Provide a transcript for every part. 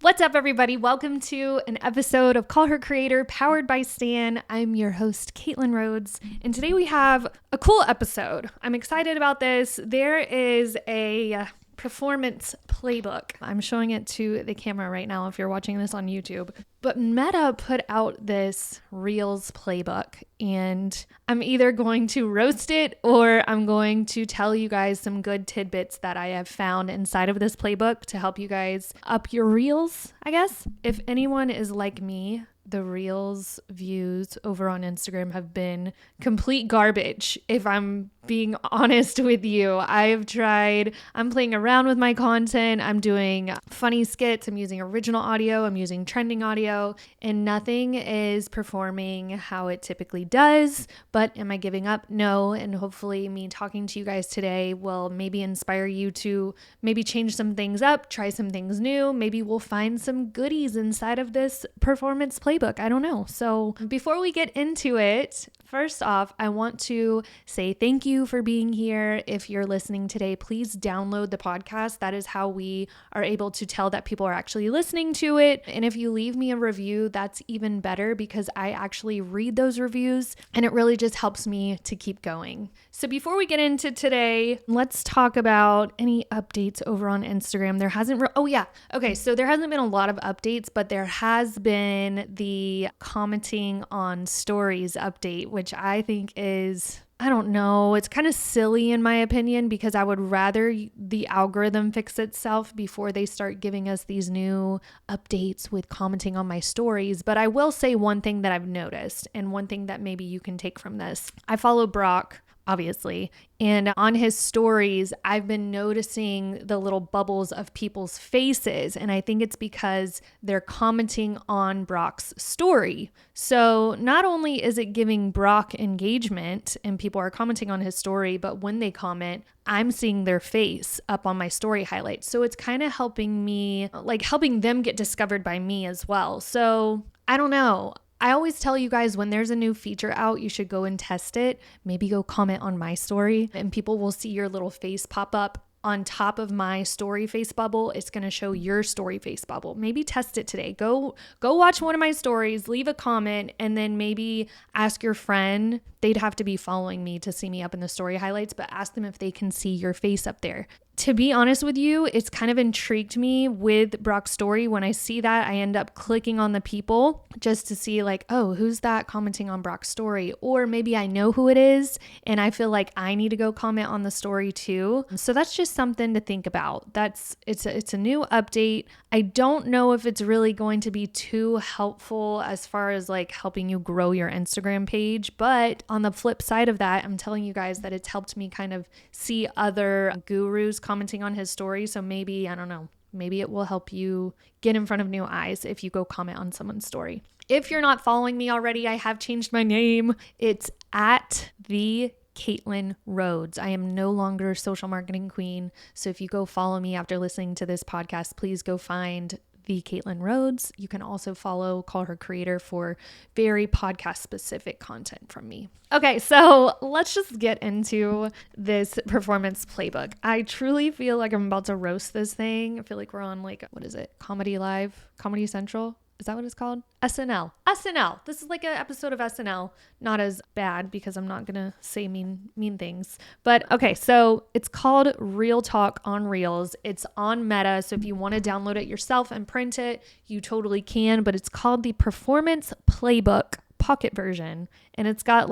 What's up, everybody? Welcome to an episode of Call Her Creator, powered by Stan. I'm your host, Caitlin Rhodes, and today we have a cool episode. I'm excited about this. There is a performance playbook. I'm showing it to the camera right now if you're watching this on YouTube. But Meta put out this Reels playbook, and I'm either going to roast it or I'm going to tell you guys some good tidbits that I have found inside of this playbook to help you guys up your Reels, I guess. If anyone is like me, the Reels views over on Instagram have been complete garbage. If I'm being honest with you, I'm playing around with my content. I'm doing funny skits. I'm using original audio. I'm using trending audio, and nothing is performing how it typically does. But am I giving up? No. And hopefully me talking to you guys today will maybe inspire you to maybe change some things up, try some things new. Maybe we'll find some goodies inside of this performance playbook. I don't know. So before we get into it, first off, I want to say thank you for being here. If you're listening today, please download the podcast. That is how we are able to tell that people are actually listening to it. And if you leave me a review, that's even better because I actually read those reviews and it really just helps me to keep going. So before we get into today, let's talk about any updates over on Instagram. There hasn't been a lot of updates, but there has been the commenting on stories update, which I think is, I don't know, it's kind of silly in my opinion, because I would rather the algorithm fix itself before they start giving us these new updates with commenting on my stories. But I will say one thing that I've noticed, and one thing that maybe you can take from this. I follow Brock, obviously, and on his stories, I've been noticing the little bubbles of people's faces, and I think it's because they're commenting on Brock's story. So not only is it giving Brock engagement and people are commenting on his story, but when they comment, I'm seeing their face up on my story highlights. So it's kind of helping me, helping them get discovered by me as well. So I don't know. I always tell you guys when there's a new feature out, you should go and test it. Maybe go comment on my story and people will see your little face pop up on top of my story face bubble. It's going to show your story face bubble. Maybe test it today. Go watch one of my stories, leave a comment, and then maybe ask your friend. They'd have to be following me to see me up in the story highlights, but ask them if they can see your face up there. To be honest with you, it's kind of intrigued me with Brock's story. When I see that, I end up clicking on the people just to see oh, who's that commenting on Brock's story? Or maybe I know who it is and I feel like I need to go comment on the story too. So that's just something to think about. It's a new update. I don't know if it's really going to be too helpful as far as helping you grow your Instagram page. But on the flip side of that, I'm telling you guys that it's helped me kind of see other gurus commenting on his story. So maybe, I don't know, maybe it will help you get in front of new eyes if you go comment on someone's story. If you're not following me already, I have changed my name. It's at the Caitlin Rhodes. I am no longer social marketing queen. So if you go follow me after listening to this podcast, please go find the Caitlin Rhodes. You can also follow Call Her Creator for very podcast specific content from me. Okay, so let's just get into this performance playbook. I truly feel like I'm about to roast this thing. I feel like we're on what is it? Comedy Live? Comedy Central? Is that what it's called? SNL. This is like an episode of SNL. Not as bad because I'm not going to say mean things. But okay, so it's called Real Talk on Reels. It's on Meta. So if you want to download it yourself and print it, you totally can. But it's called the Performance Playbook Pocket version. And it's got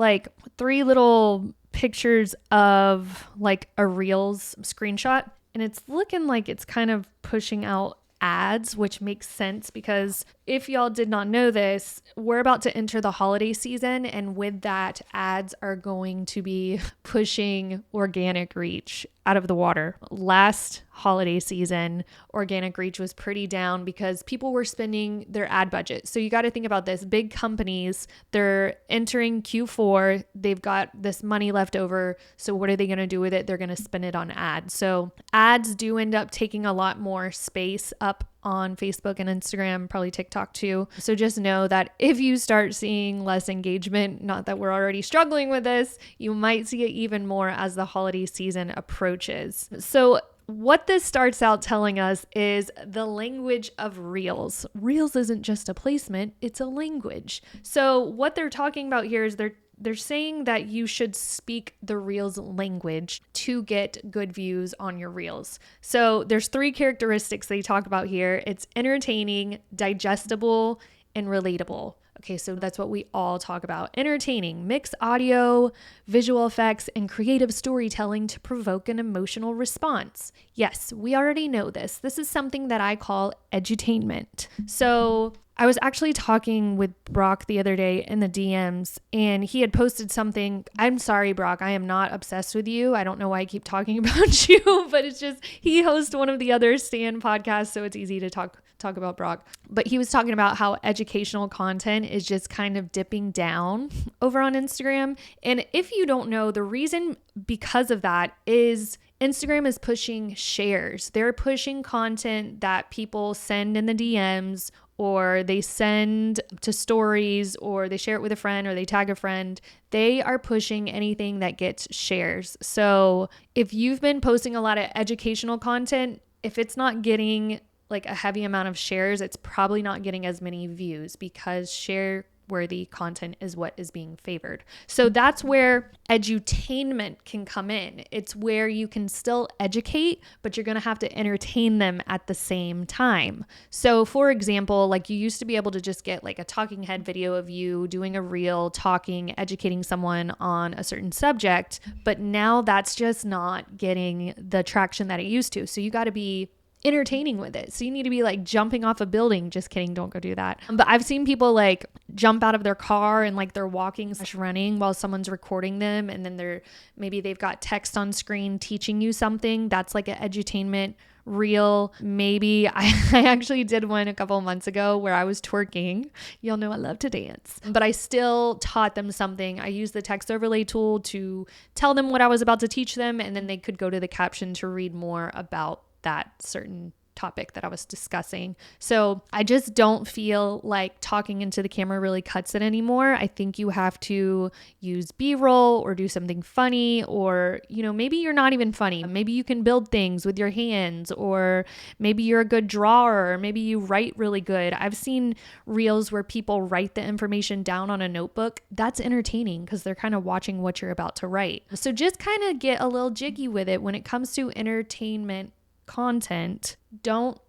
3 little pictures of a Reels screenshot. And it's looking like it's kind of pushing out ads, which makes sense because if y'all did not know this, we're about to enter the holiday season, and with that, ads are going to be pushing organic reach out of the water. Last holiday season, organic reach was pretty down because people were spending their ad budget. So you got to think about this. Big companies, they're entering Q4. They've got this money left over. So what are they going to do with it? They're going to spend it on ads. So ads do end up taking a lot more space up on Facebook and Instagram, probably TikTok too. So just know that if you start seeing less engagement, not that we're already struggling with this, you might see it even more as the holiday season approaches. So what this starts out telling us is the language of Reels. Reels isn't just a placement, it's a language. So what they're talking about here is they're saying that you should speak the Reels language to get good views on your Reels. So there's 3 characteristics they talk about here. It's entertaining, digestible, and relatable. Okay, so that's what we all talk about. Entertaining, mix audio, visual effects, and creative storytelling to provoke an emotional response. Yes, we already know this. This is something that I call edutainment. So I was actually talking with Brock the other day in the DMs, and he had posted something. I'm sorry, Brock, I am not obsessed with you. I don't know why I keep talking about you, but it's just he hosts one of the other Stan podcasts, so it's easy to talk about Brock. But he was talking about how educational content is just kind of dipping down over on Instagram. And if you don't know, the reason because of that is Instagram is pushing shares. They're pushing content that people send in the DMs, or they send to stories, or they share it with a friend, or they tag a friend. They are pushing anything that gets shares. So if you've been posting a lot of educational content, if it's not getting like a heavy amount of shares, it's probably not getting as many views because share-worthy content is what is being favored. So that's where edutainment can come in. It's where you can still educate, but you're going to have to entertain them at the same time. So for example, like you used to be able to just get like a talking head video of you doing a reel, talking, educating someone on a certain subject, but now that's just not getting the traction that it used to. So you got to be entertaining with it. So you need to be like jumping off a building. Just kidding. Don't go do that. But I've seen people like jump out of their car and like they're walking / running while someone's recording them. And then maybe they've got text on screen teaching you something. That's like an edutainment reel. Maybe I actually did one a couple of months ago where I was twerking. Y'all know I love to dance, but I still taught them something. I used the text overlay tool to tell them what I was about to teach them. And then they could go to the caption to read more about that certain topic that I was discussing. So I just don't feel like talking into the camera really cuts it anymore. I think you have to use B-roll or do something funny, or, you know, maybe you're not even funny. Maybe you can build things with your hands, or maybe you're a good drawer, or maybe you write really good. I've seen reels where people write the information down on a notebook. That's entertaining because they're kind of watching what you're about to write. So just kind of get a little jiggy with it when it comes to entertainment content.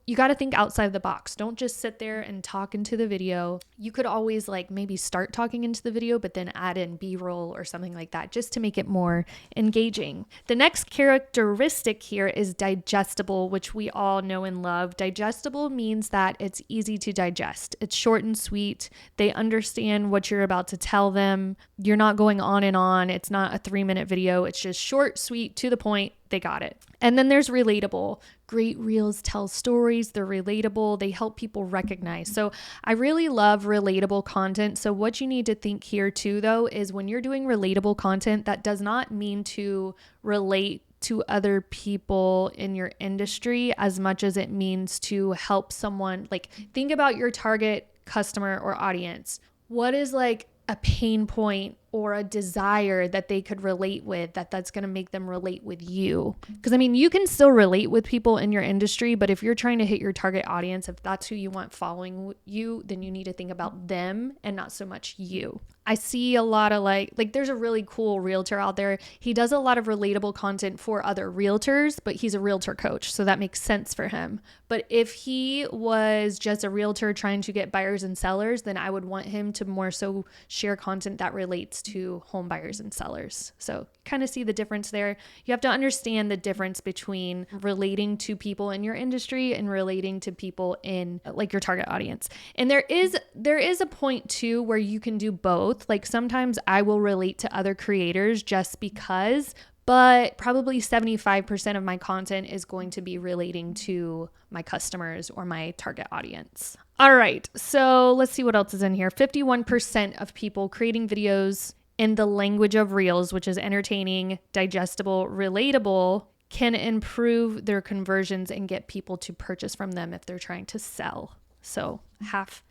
You got to think outside the box. Don't just sit there and talk into the video. You could always like maybe start talking into the video, but then add in B-roll or something like that just to make it more engaging. The next characteristic here is digestible, which we all know and love. Digestible means that it's easy to digest. It's short and sweet. They understand what you're about to tell them. You're not going on and on. It's not a 3-minute video. It's just short, sweet, to the point. They got it. And then there's relatable. Great reels tell stories. They're relatable. They help people recognize. So I really love relatable content. So what you need to think here too, though, is when you're doing relatable content, that does not mean to relate to other people in your industry as much as it means to help someone. Like, think about your target customer or audience. What is like a pain point or a desire that they could relate with, that's going to make them relate with you? Because I mean, you can still relate with people in your industry, but if you're trying to hit your target audience, if that's who you want following you, then you need to think about them and not so much you. I see a lot of like there's a really cool realtor out there. He does a lot of relatable content for other realtors, but he's a realtor coach, so that makes sense for him. But if he was just a realtor trying to get buyers and sellers, then I would want him to more so share content that relates to home buyers and sellers. So kind of see the difference there. You have to understand the difference between relating to people in your industry and relating to people in like your target audience. And there is a point too where you can do both. Like sometimes I will relate to other creators just because, but probably 75% of my content is going to be relating to my customers or my target audience. All right, so let's see what else is in here. 51% of people creating videos in the language of reels, which is entertaining, digestible, relatable, can improve their conversions and get people to purchase from them if they're trying to sell. So half,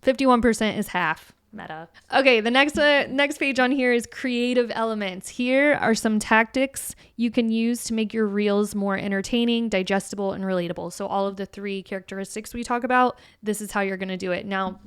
51% is half. Meta. Okay, the next page on here is creative elements. Here are some tactics you can use to make your reels more entertaining, digestible, and relatable. So all of the 3 characteristics we talk about, this is how you're going to do it. Now,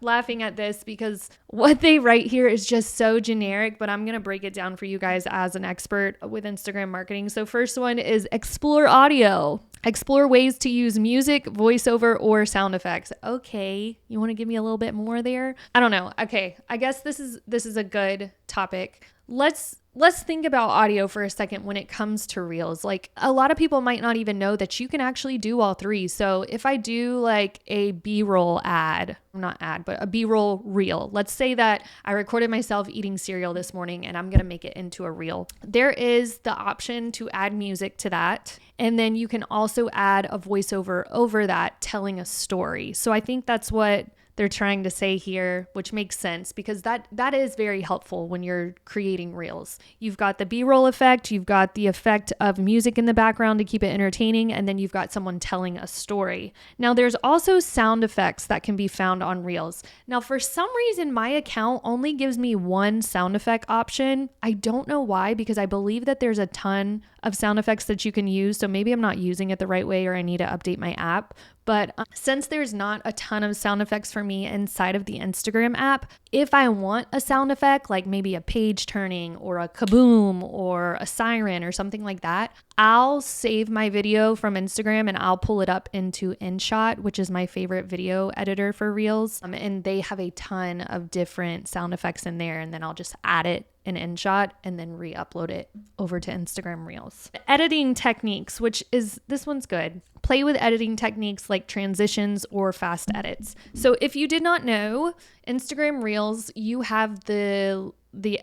laughing at this because what they write here is just so generic, but I'm going to break it down for you guys as an expert with Instagram marketing. So first one is explore audio. Explore ways to use music, voiceover, or sound effects. Okay, you want to give me a little bit more there? I don't know. Okay, I guess this is a good topic. Let's think about audio for a second when it comes to reels. Like a lot of people might not even know that you can actually do all 3. So if I do like a B-roll ad, not ad, but a B-roll reel, let's say that I recorded myself eating cereal this morning and I'm going to make it into a reel. There is the option to add music to that. And then you can also add a voiceover over that telling a story. So I think that's what they're trying to say here, which makes sense because that is very helpful when you're creating reels. You've got the B-roll effect, you've got the effect of music in the background to keep it entertaining, and then you've got someone telling a story. Now there's also sound effects that can be found on reels. Now for some reason my account only gives me 1 sound effect option. I don't know why, because I believe that there's a ton of sound effects that you can use. So maybe I'm not using it the right way or I need to update my app. But since there's not a ton of sound effects for me inside of the Instagram app, if I want a sound effect, like maybe a page turning or a kaboom or a siren or something like that, I'll save my video from Instagram and I'll pull it up into InShot, which is my favorite video editor for Reels. And they have a ton of different sound effects in there. And then I'll just add it in InShot and then re-upload it over to Instagram Reels. Editing techniques, which is, this one's good. Play with editing techniques like transitions or fast edits. So if you did not know, Instagram Reels, you have the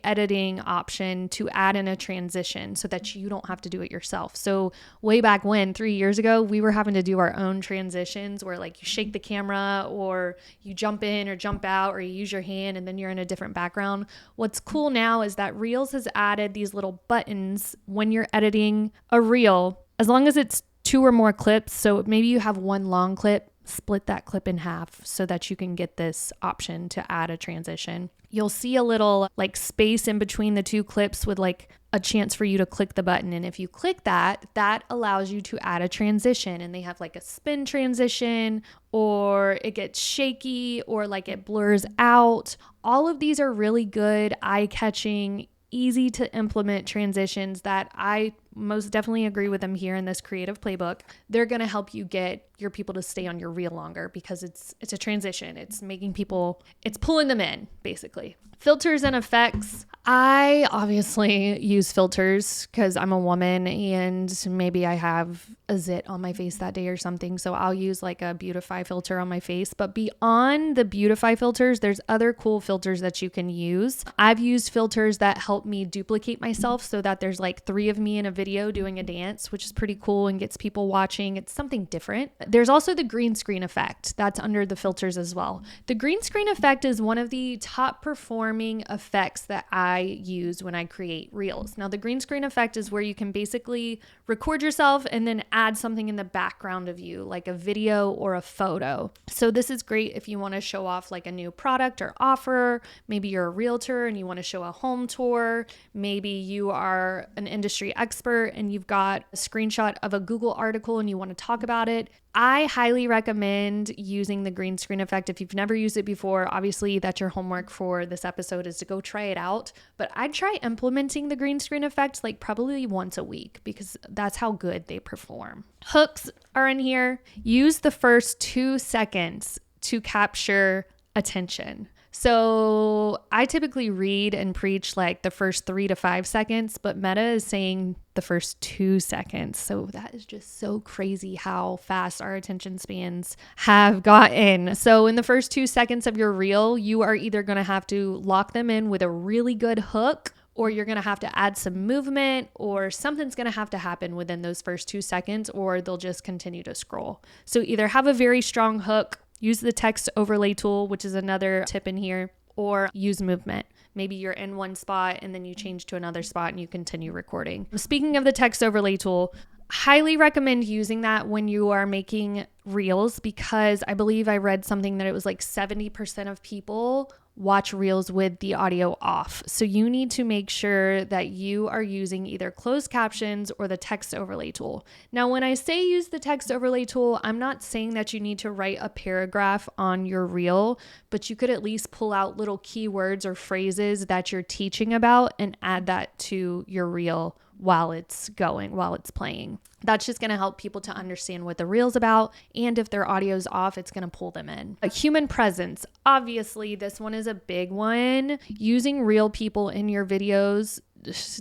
editing option to add in a transition so that you don't have to do it yourself. So way back when, 3 years ago, we were having to do our own transitions where like you shake the camera or you jump in or jump out or you use your hand and then you're in a different background. What's cool now is that Reels has added these little buttons when you're editing a reel, as long as it's 2 or more clips. So maybe you have 1 long clip, split that clip in half so that you can get this option to add a transition. You'll see a little like space in between the 2 clips with like a chance for you to click the button. And if you click that, that allows you to add a transition. And they have like a spin transition, or it gets shaky, or like it blurs out. All of these are really good, eye-catching, easy to implement transitions that I most definitely agree with them here in this creative playbook. They're going to help you get your people to stay on your reel longer because it's a transition. It's making people, it's pulling them in basically. Filters and effects. I obviously use filters because I'm a woman and maybe I have a zit on my face that day or something. So I'll use like a beautify filter on my face. But beyond the beautify filters, there's other cool filters that you can use. I've used filters that help me duplicate myself so that there's like 3 of me in a video doing a dance, which is pretty cool and gets people watching. It's something different. There's also the green screen effect. That's under the filters as well. The green screen effect is one of the top performing effects that I use when I create reels. Now, the green screen effect is where you can basically record yourself and then add something in the background of you, like a video or a photo. So this is great if you want to show off like a new product or offer. Maybe you're a realtor and you want to show a home tour. Maybe you are an industry expert and you've got a screenshot of a Google article and you want to talk about it. I highly recommend using the green screen effect. If you've never used it before, obviously that's your homework for this episode is to go try it out. But I'd try implementing the green screen effect like probably once a week because that's how good they perform. Hooks are in here. Use the first 2 seconds to capture attention. So I typically read and preach like the first 3 to 5 seconds, but Meta is saying the first 2 seconds. So that is just so crazy how fast our attention spans have gotten. So in the first 2 seconds of your reel, you are either going to have to lock them in with a really good hook, or you're going to have to add some movement, or something's going to have to happen within those first 2 seconds, or they'll just continue to scroll. So either have a very strong hook, use the text overlay tool, which is another tip in here, or use movement. Maybe you're in one spot and then you change to another spot and you continue recording. Speaking of the text overlay tool, highly recommend using that when you are making reels, because I believe I read something that it was like 70% of people watch reels with the audio off. So you need to make sure that you are using either closed captions or the text overlay tool. Now, when I say use the text overlay tool, I'm not saying that you need to write a paragraph on your reel, but you could at least pull out little keywords or phrases that you're teaching about and add that to your reel while it's playing. That's just going to help people to understand what the reel's about. And if their audio's off, it's going to pull them in. A human presence. Obviously, this one is a big one. Using real people in your videos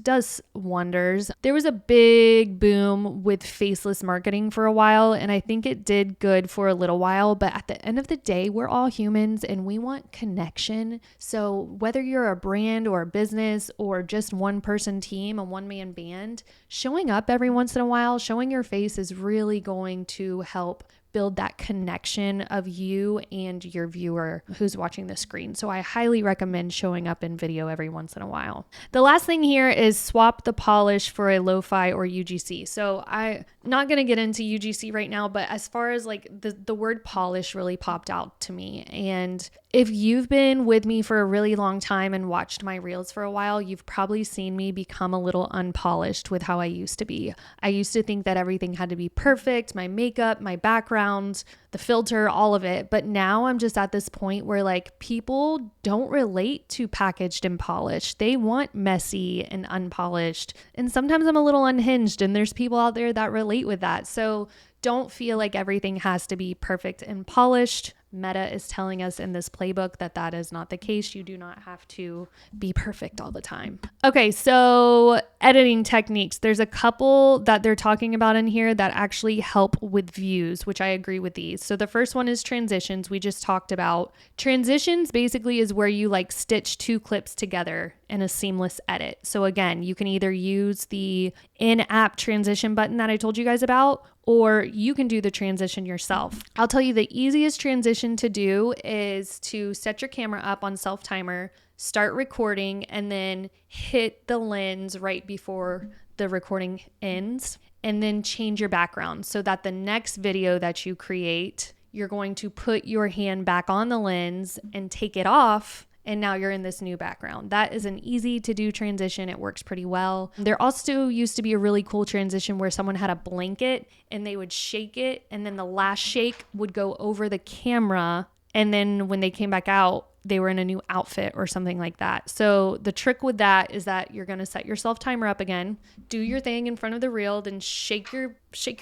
does wonders. There was a big boom with faceless marketing for a while, and I think it did good for a little while, but at the end of the day, we're all humans and we want connection. So whether you're a brand or a business or just one person team, a one-man band, showing up every once in a while, showing your face is really going to help build that connection of you and your viewer who's watching the screen. So I highly recommend showing up in video every once in a while. The last thing here is swap the polish for a lo-fi or UGC. So I'm not going to get into UGC right now, but as far as like the word polish really popped out to me. And if you've been with me for a really long time and watched my reels for a while, you've probably seen me become a little unpolished with how I used to be. I used to think that everything had to be perfect, my makeup, my background, the filter, all of it. But now I'm just at this point where like people don't relate to packaged and polished. They want messy and unpolished. And sometimes I'm a little unhinged, and there's people out there that relate with that. So don't feel like everything has to be perfect and polished. Meta is telling us in this playbook that that is not the case. You do not have to be perfect all the time. Okay, so editing techniques. There's a couple that they're talking about in here that actually help with views, which I agree with these. So the first one is transitions. We just talked about. Transitions basically is where you like stitch two clips together in a seamless edit. So again, you can either use the in-app transition button that I told you guys about, or you can do the transition yourself. I'll tell you the easiest transition to do is to set your camera up on self-timer, start recording, and then hit the lens right before the recording ends, and then change your background so that the next video that you create, you're going to put your hand back on the lens and take it off, and now you're in this new background. That is an easy to do transition. It works pretty well. There also used to be a really cool transition where someone had a blanket and they would shake it, and then the last shake would go over the camera. And then when they came back out, they were in a new outfit or something like that. So the trick with that is that you're going to set your self timer up again, do your thing in front of the reel, then shake your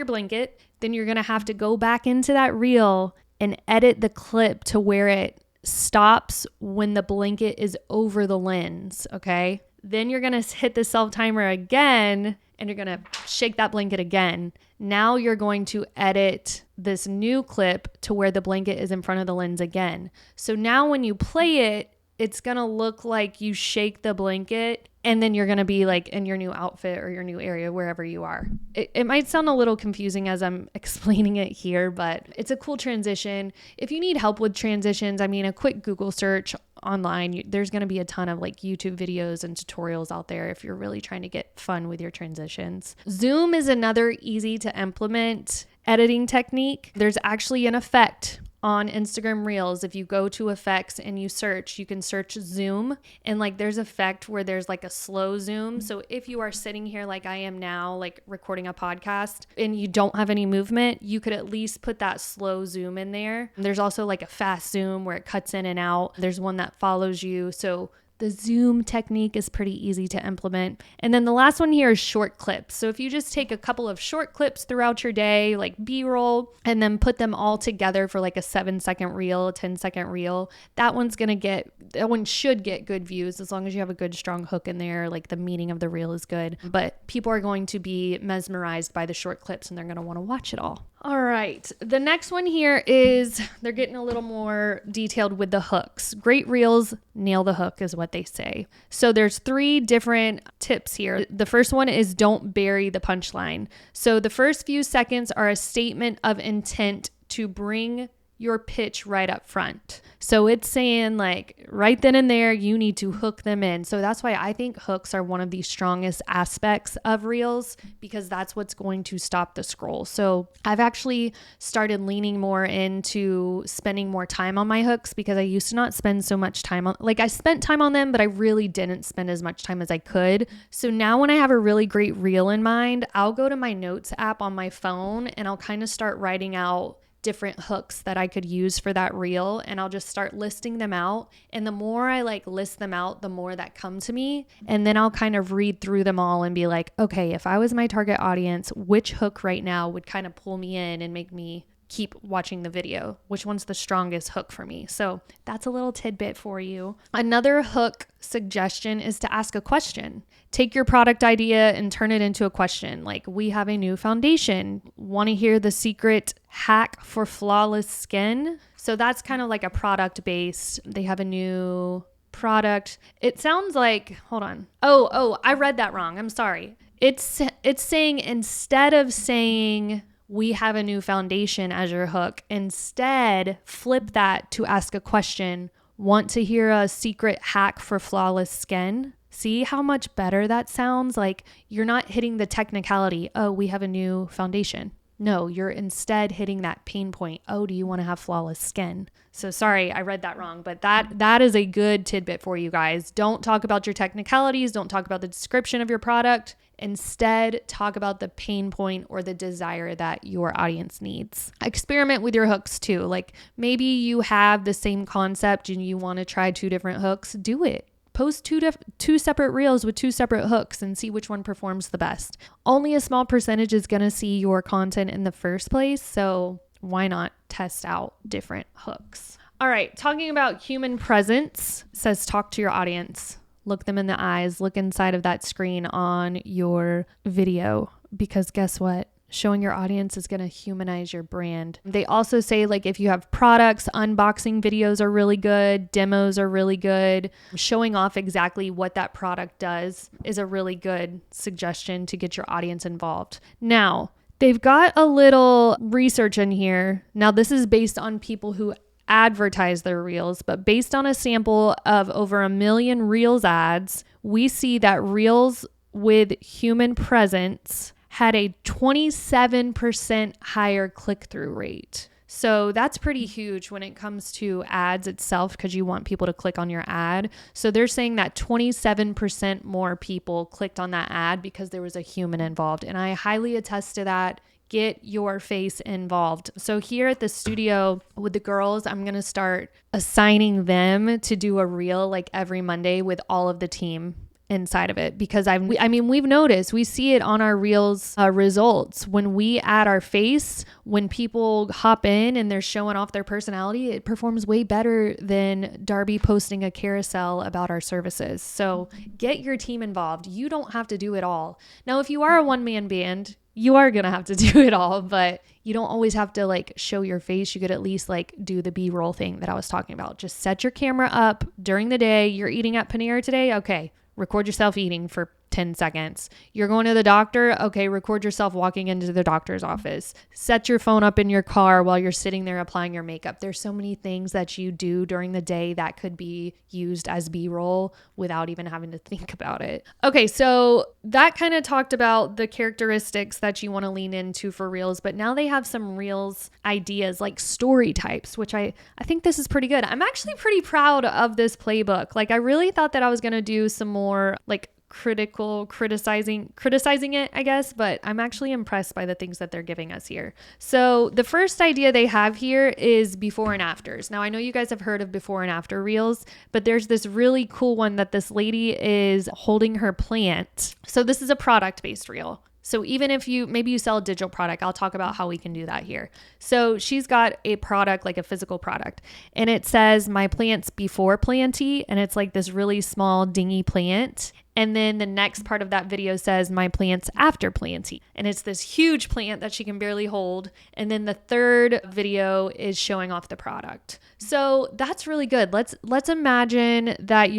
blanket. Then you're going to have to go back into that reel and edit the clip to where it stops when the blanket is over the lens, okay? Then you're going to hit the self timer again and you're going to shake that blanket again. Now you're going to edit this new clip to where the blanket is in front of the lens again. So now when you play it, it's going to look like you shake the blanket and then you're going to be like in your new outfit or your new area, wherever you are. It might sound a little confusing as I'm explaining it here, but it's a cool transition. If you need help with transitions, I mean, a quick Google search online, there's going to be a ton of like YouTube videos and tutorials out there if you're really trying to get fun with your transitions. Zoom is another easy to implement editing technique. There's actually an effect on Instagram Reels. If you go to effects and you search, you can search zoom, and like there's effect where there's like a slow zoom. So if you are sitting here like I am now, like recording a podcast, and you don't have any movement, you could at least put that slow zoom in there. There's also like a fast zoom where it cuts in and out. There's one that follows you. So the zoom technique is pretty easy to implement. And then the last one here is short clips. So if you just take a couple of short clips throughout your day, like B-roll, and then put them all together for like a 7-second reel, a 10-second reel, that one should get good views as long as you have a good strong hook in there, like the meaning of the reel is good. But people are going to be mesmerized by the short clips and they're going to want to watch it all. All right, the next one here is they're getting a little more detailed with the hooks. Great reels nail the hook is what they say. So there's 3 different tips here. The first one is don't bury the punchline. So the first few seconds are a statement of intent to bring your pitch right up front. So it's saying like right then and there, you need to hook them in. So that's why I think hooks are one of the strongest aspects of Reels, because that's what's going to stop the scroll. So I've actually started leaning more into spending more time on my hooks, because I used to not spend so much time on, like I spent time on them, but I really didn't spend as much time as I could. So now when I have a really great reel in mind, I'll go to my notes app on my phone and I'll kind of start writing out different hooks that I could use for that reel, and I'll just start listing them out. And the more I like list them out, the more that come to me. And then I'll kind of read through them all and be like, okay, if I was my target audience, which hook right now would kind of pull me in and make me keep watching the video? Which one's the strongest hook for me? So that's a little tidbit for you. Another hook suggestion is to ask a question. Take your product idea and turn it into a question. Like, we have a new foundation. Want to hear the secret hack for flawless skin? So that's kind of like a product based. They have a new product. It sounds like, hold on. Oh, I read that wrong. I'm sorry. It's saying, instead of saying we have a new foundation as your hook, instead flip that to ask a question. Want to hear a secret hack for flawless skin? See how much better that sounds? Like, you're not hitting the technicality, oh, we have a new foundation. No, you're instead hitting that pain point. Oh, do you want to have flawless skin? So sorry, I read that wrong, but that is a good tidbit for you guys. Don't talk about your technicalities. Don't talk about the description of your product. Instead, talk about the pain point or the desire that your audience needs. Experiment with your hooks too. Like, maybe you have the same concept and you want to try 2 different hooks. Do it. Post two separate reels with 2 separate hooks and see which one performs the best. Only a small percentage is going to see your content in the first place, so why not test out different hooks? All right, talking about human presence, says talk to your audience. Look them in the eyes, look inside of that screen on your video, because guess what? Showing your audience is going to humanize your brand. They also say, like, if you have products, unboxing videos are really good. Demos are really good. Showing off exactly what that product does is a really good suggestion to get your audience involved. Now, they've got a little research in here. Now, this is based on people who advertise their reels, but based on a sample of over 1 million reels ads, we see that reels with human presence had a 27% higher click-through rate. So that's pretty huge when it comes to ads itself, because you want people to click on your ad. So they're saying that 27% more people clicked on that ad because there was a human involved. And I highly attest to that. Get your face involved. So here at the studio with the girls, I'm going to start assigning them to do a reel like every Monday with all of the team inside of it, because we've noticed, we see it on our reels results. When we add our face, when people hop in and they're showing off their personality, it performs way better than Darby posting a carousel about our services. So get your team involved. You don't have to do it all. Now, if you are a one-man band, you are going to have to do it all, but you don't always have to like show your face. You could at least like do the B-roll thing that I was talking about. Just set your camera up during the day. You're eating at Panera today. Okay. Record yourself eating for 10 seconds. You're going to the doctor. Okay, record yourself walking into the doctor's office. Set your phone up in your car while you're sitting there applying your makeup. There's so many things that you do during the day that could be used as B-roll without even having to think about it. Okay, so that kind of talked about the characteristics that you want to lean into for reels, but now they have some reels ideas like story types, which I think this is pretty good. I'm actually pretty proud of this playbook. Like, I really thought that I was going to do some more like criticizing it, I guess, but I'm actually impressed by the things that they're giving us here. So the first idea they have here is before and afters. Now, I know you guys have heard of before and after reels, but there's this really cool one that this lady is holding her plant. So this is a product-based reel. So even if maybe you sell a digital product, I'll talk about how we can do that here. So she's got a product, like a physical product, and it says my plant's before plantee, and it's like this really small dingy plant. And then the next part of that video says my plants after planting. And it's this huge plant that she can barely hold. And then the third video is showing off the product. So that's really good. Let's imagine that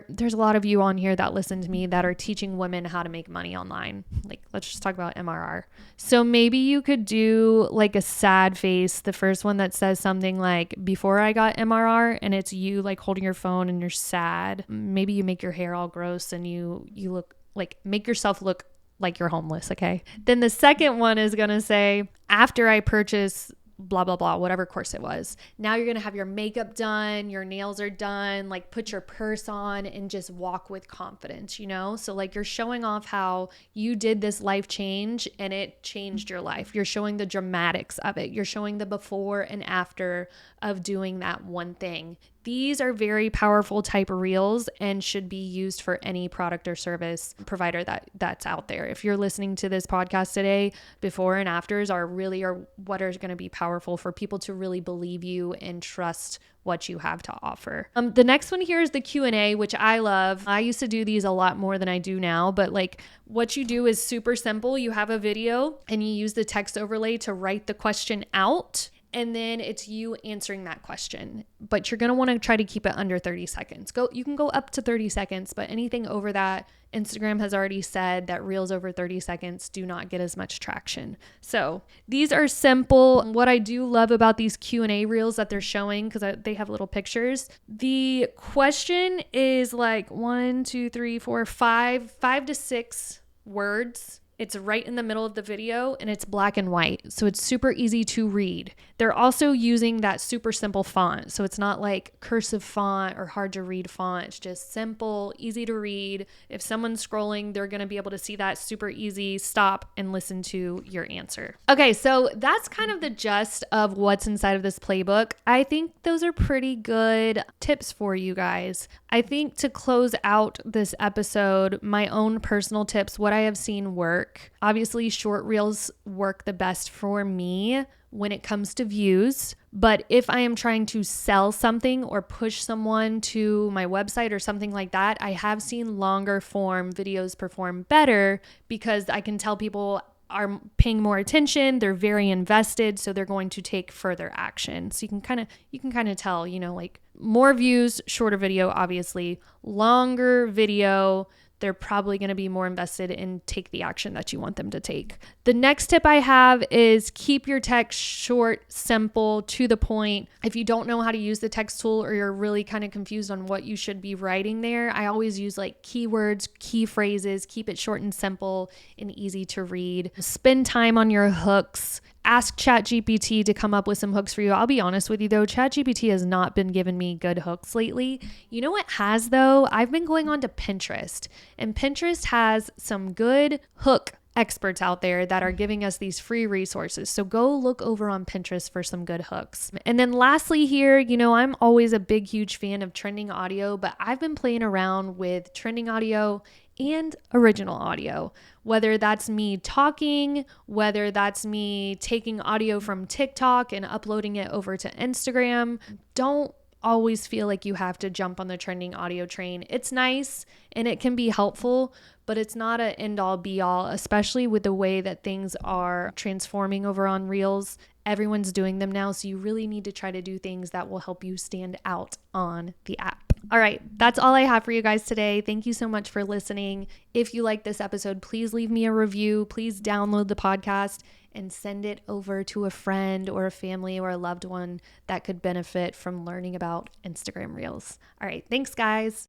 there's a lot of you on here that listen to me that are teaching women how to make money online. Like, let's just talk about MRR. So maybe you could do like a sad face, the first one that says something like, before I got MRR, and it's you like holding your phone and you're sad. Maybe you make your hair all gross and you look like, make yourself look like you're homeless. Okay. Then the second one is going to say, after I purchase blah, blah, blah, whatever course it was. Now you're going to have your makeup done, your nails are done, like put your purse on and just walk with confidence, you know? So like you're showing off how you did this life change and it changed your life. You're showing the dramatics of it. You're showing the before and after of doing that one thing. These are very powerful type of reels and should be used for any product or service provider that's out there. If you're listening to this podcast today, before and afters are what are going to be powerful for people to really believe you and trust what you have to offer. The next one here is the Q&A, which I love. I used to do these a lot more than I do now, but like what you do is super simple. You have a video and you use the text overlay to write the question out. And then it's you answering that question, but you're going to want to try to keep it under 30 seconds. You can go up to 30 seconds, but anything over that, Instagram has already said that reels over 30 seconds do not get as much traction. So these are simple. What I do love about these Q&A reels that they're showing, because they have little pictures, the question is like 5 to 6 words. It's right in the middle of the video and it's black and white. So it's super easy to read. They're also using that super simple font. So it's not like cursive font or hard to read font. It's just simple, easy to read. If someone's scrolling, they're going to be able to see that super easy, stop and listen to your answer. Okay, so that's kind of the gist of what's inside of this playbook. I think those are pretty good tips for you guys. I think to close out this episode, my own personal tips, what I have seen work. Obviously, short reels work the best for me when it comes to views. But if I am trying to sell something or push someone to my website or something like that, I have seen longer form videos perform better because I can tell people are paying more attention, they're very invested, so they're going to take further action. So you can kind of tell, you know, like more views, shorter video, obviously, longer video, they're probably going to be more invested and take the action that you want them to take. The next tip I have is keep your text short, simple, to the point. If you don't know how to use the text tool or you're really kind of confused on what you should be writing there, I always use like keywords, key phrases, keep it short and simple and easy to read. Spend time on your hooks. Ask ChatGPT to come up with some hooks for you. I'll be honest with you though, ChatGPT has not been giving me good hooks lately. You know what has though? I've been going on to Pinterest, and Pinterest has some good hook experts out there that are giving us these free resources. So go look over on Pinterest for some good hooks. And then lastly here, you know, I'm always a big, huge fan of trending audio, but I've been playing around with trending audio and original audio, whether that's me talking, whether that's me taking audio from TikTok and uploading it over to Instagram. Don't always feel like you have to jump on the trending audio train. It's nice and it can be helpful, but it's not an end all be all, especially with the way that things are transforming over on Reels. Everyone's doing them now, so you really need to try to do things that will help you stand out on the app. All right, that's all I have for you guys today. Thank you so much for listening. If you like this episode, please leave me a review. Please download the podcast and send it over to a friend or a family or a loved one that could benefit from learning about Instagram Reels. All right, thanks guys.